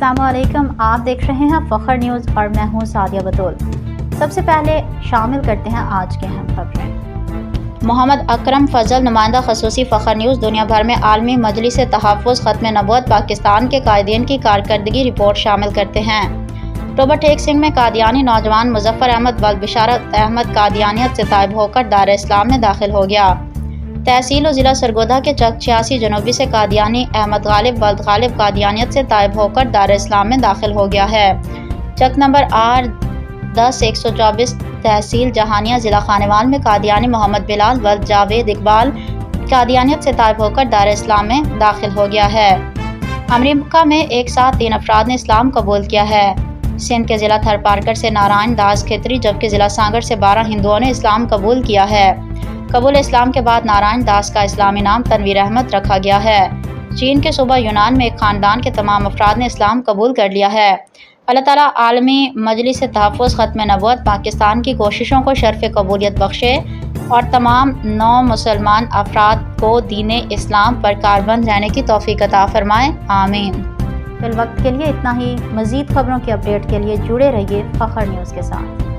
अस्सलाम वालेकुम। आप देख रहे हैं फ़ख्र न्यूज़ और मैं हूं सादिया बतूल। सबसे पहले शामिल करते हैं आज के अहम खबरें। मोहम्मद अकरम फजल, नुमाइंदा खसूसी फ़ख्र न्यूज़, दुनिया भर में आलमी मजलिस तहफ़्फ़ुज़ ख़त्म नबूवत पाकिस्तान के कायदीन की कारकर्दगी रिपोर्ट शामिल करते हैं। अक्टूबर टेक सिंह में कादियानी नौजवान मुज़फ़्फ़र अहमद व बिशारत अहमद कादियानियत से ताइब होकर दार इस्लाम में दाखिल हो गया। तहसील और ज़िला सरगोधा के चक 86 जनूबी से कादियानी अहमद गालिब वल्द गालिब कादियानियत से ताइब होकर दार इस्लाम में दाखिल हो गया है। चक नंबर R10-124 तहसील जहानिया ज़िला खानेवाल में कादियानी मोहम्मद बिलाल वल्द जावेद इकबाल कादियानियत से ताइब होकर दार इस्लाम में दाखिल हो गया है। अमरीका में एक साथ 3 अफराद ने इस्लाम कबूल किया है। सिंध के ज़िला थरपारकर से नारायण दास खितरी जबकि ज़िला सांगड़ से 12 हिंदुओं ने इस्लाम कबूल किया है। कबूल इस्लाम के बाद नारायण दास का इस्लामी नाम तनवीर अहमद रखा गया है। चीन के सूबा यूनान में एक ख़ानदान के तमाम अफराद ने इस्लाम कबूल कर लिया है। अल्लाह ताला आलमी मजलिस तहफ़्फ़ुज़ ख़त्म नबूवत पाकिस्तान की कोशिशों को शर्फ़ कबूलियत बख्शे और तमाम नौ मुसलमान अफराद को दीन इस्लाम पर कारबंद रहने की तौफ़ीक़ अता फ़रमाए, आमीन। फिल वक्त के लिए इतना ही। मज़ीद ख़बरों के अपडेट के लिए जुड़े रहिए फ़ख्र न्यूज़ के साथ।